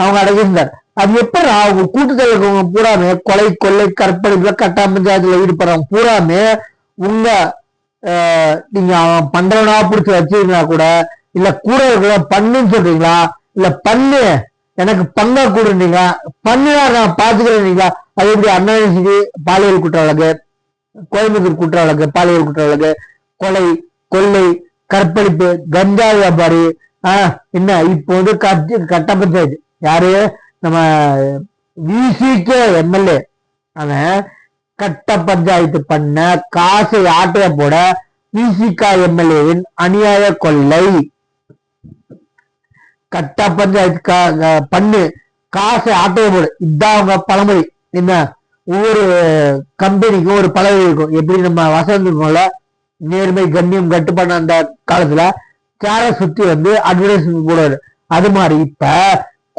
அவங்க அடங்கியிருந்தார். அது எப்படி அவங்க கூட்டத்தில் இருக்கவங்க பூராமே கொலை கொள்ளை கற்பழிப்புல கட்டா பஞ்சாயத்துல ஈடுபடுறவங்க பூராமே உங்க நீங்க அவன் பண்றவனா பிடிச்சி வச்சிருந்தா கூட இல்ல கூட இருக்கிற பண்ணுன்னு சொல்றீங்களா, இல்ல பண்ணு எனக்கு பங்கா கூடுறீங்களா, பண்ணுனா நான் பாத்துக்கிறேன். அது எப்படி அண்ணாச்சி பாலியல் குற்ற வழக்கு, கோயம்புத்தூர் குற்ற வழக்கு, பாலியல் குற்ற வழக்கு, கொலை கொள்ளை கற்பழிப்பு, கஞ்சா வியாபாரி, என்ன இப்போ வந்து கட்ட பஞ்சாயத்து யாரு நம்ம விசிகே எம்எல்ஏ அவன் கட்ட பஞ்சாயத்து பண்ண காசை ஆட்டைய போட விசிகா எம்எல்ஏவின் அநியாய கொள்ளை. கட்ட பஞ்சாயத்து பண்ணு காசை ஆட்டைய போடு, இதுதான் அவங்க பழமொழி. என்ன ஒவ்வொரு கம்பெனிக்கும் ஒரு பழமொழி இருக்கும். எப்படி நம்ம வசந்த் இருக்கோம்ல, நேர்மை கண்ணியம் கட்டுப்பாடு அந்த காலத்துல சேர சுத்தி வந்து அட்வர்டைஸ்மெண்ட் போடுவாரு. அது மாதிரி இப்ப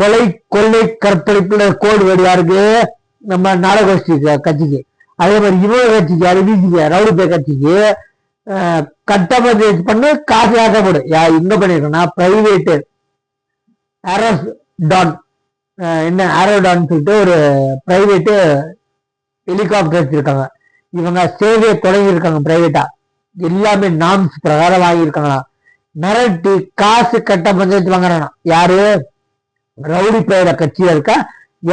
கொலை கொள்ளை கற்பழிப்புல கோடு வேடு யாருக்கு, நம்ம நாடகோஷ்டி கட்சிக்கு. அதே மாதிரி இவங்க கட்சிக்கு அறிவிச்சிக்க ரவுடி பே கட்சிக்கு கட்டமைப்பு பண்ணு காசு ஆட்டப்படு. எங்க பண்ணிருக்கோம்னா பிரைவேட்டு ஏரோடான் என்ன ஏரோடான் சொல்லிட்டு ஒரு பிரைவேட்டு ஹெலிகாப்டர் வச்சிருக்காங்க. இவங்க சேவையை தொடங்கி இருக்காங்க பிரைவேட்டா, எல்லாமே நாம்ஸ் பிரகாரம் வாங்கியிருக்காங்களா. மிரட்டி காசு கட்ட பஞ்சாயத்து வாங்குறானா யாரு, ரவுடி பெயர கட்சியா இருக்கா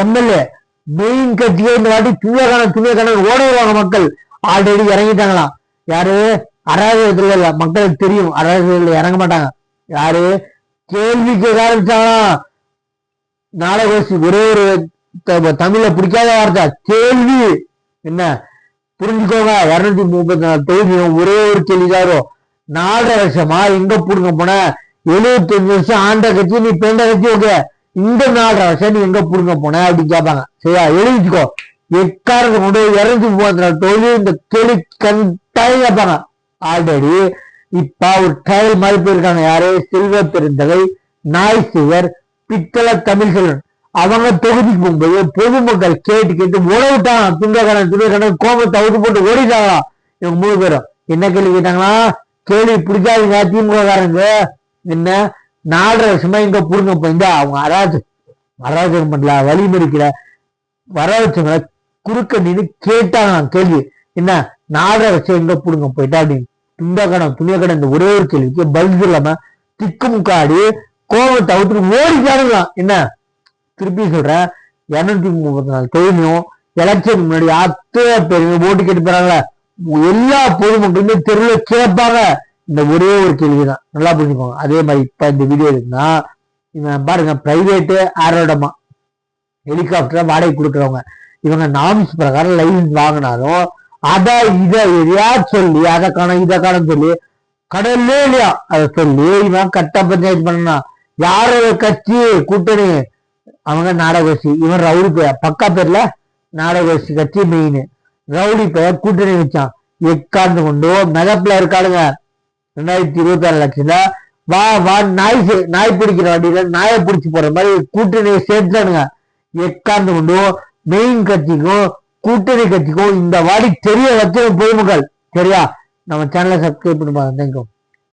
எம்எல்ஏ. மெயின் கட்சியே இந்த வாட்டி துணியக்கான ஓடுவாங்க மக்கள். ஆல்ரெடி இறங்கிட்டாங்களாம். யாரு அராஜகத்துல இல்ல, மக்களுக்கு தெரியும் அராஜகத்துல இறங்க மாட்டாங்க. யாரு கேள்விக்கு ஆரம்பிச்சாங்களாம். நாடகோசி ஒரே ஒரு தமிழ்ல பிடிக்காத வார்த்தை கேள்வி. என்ன புரிஞ்சுக்கோங்க, 234 தொகுதியும் ஒரே ஒரு கேள்விதாரோ. 4.5 வருஷமா எங்க புடுங்க போன, 75 வருஷம் ஆண்ட கட்சி நீ பேண்ட கட்சி, ஓகே இந்த 4.5 வருஷம் நீ எங்க புடுங்க போன அப்படின்னு கேட்பாங்க. சரியா, எழுதிச்சுக்கோ. எக்காரத்தை கொண்டு 234 தொகுதி இந்த கேள்வி கண்டாயம் கேட்பாங்க. ஆல்ரெடி இப்ப ஒரு ட்ரையல் மாதிரி போயிருக்காங்க. யாரு, செல்வ பெருந்தகை, நாய் சிவர், பித்தளை தமிழ் செல்வன். அவங்க தொகுதிக்கு போகும்போது பொதுமக்கள் கேட்டு உழவிட்டாங்க. துண்டக்கடன் கோபத்தை அவுத்து போட்டு ஓடிட்டாங்களாம். இவங்க 3 பேரும் என்ன கேள்வி கேட்டாங்களா, கேள்வி பிடிக்காதுங்க திமுக காரங்க, என்ன 4.5 வருஷமா இங்க புடுங்க போயிருந்தா அவங்க அராஜகம் பண்ணல, வழி மறிக்கல, வர வச்சவங்கள குறுக்க நின்று கேட்டாங்க கேள்வி. என்ன 4.5 வருஷம் எங்க புடுங்க போயிட்டா அப்படின்னு. துணியக்கடன் இந்த ஒரே ஒரு கேள்விக்கு பதில் இல்லாம திக்குமுக்காடி கோபத்தை அவுத்துட்டு ஓடிட்டானுங்களாம். என்ன திருப்பி சொல்றேன், 234 தொகுதியும் எலெக்ஷன் முன்னாடி அத்தனை பேர் ஓட்டு கேட்டு போறாங்களே, எல்லா பொதுமக்களுமே தெருவில் கேட்பாங்க இந்த ஒரே ஒரு கேள்விதான். நல்லா புரிஞ்சுக்கோங்க. அதே மாதிரி இப்ப இந்த வீடியோ இருக்குன்னா இவன் பாருங்க, பிரைவேட்டு ஏரோடமா ஹெலிகாப்டரை வாடகை கொடுக்குறவங்க. இவங்க நாம்ஸ் பிரகாரம் லைசன்ஸ் வாங்கினாலும் அதை இதை எதையா சொல்லி அதை காணும் இதை காணும் சொல்லி கடல்லே இல்லையா அதை சொல்லி இவன் கட்ட பஞ்சாயத்து பண்ணா. யாரோட கட்சி கூட்டணி, அவங்க நாடகோசி. இவன் ரவுடி பெயர் பக்கா பேர்ல நாடகோசி கட்சி மெயின். ரவுடி பெயர் கூட்டணி வச்சான். எக்காந்து கொண்டு மெதப்புல இருக்காளுங்க. 2026 எலெக்ஷன்ல வா வா நாய் பிடிக்கிற வண்டியில நாயை பிடிச்சி போற மாதிரி கூட்டணியை சேர்த்தானுங்க. எக்காந்து கொண்டு மெயின் கட்சிக்கும் கூட்டணி கட்சிக்கும் இந்த வாடி தெரிய வச்ச பொதுமக்கள். சரியா, நம்ம சேனலை சப்ஸ்கிரைப் பண்ணி பாருங்க. தேங்க்யூ.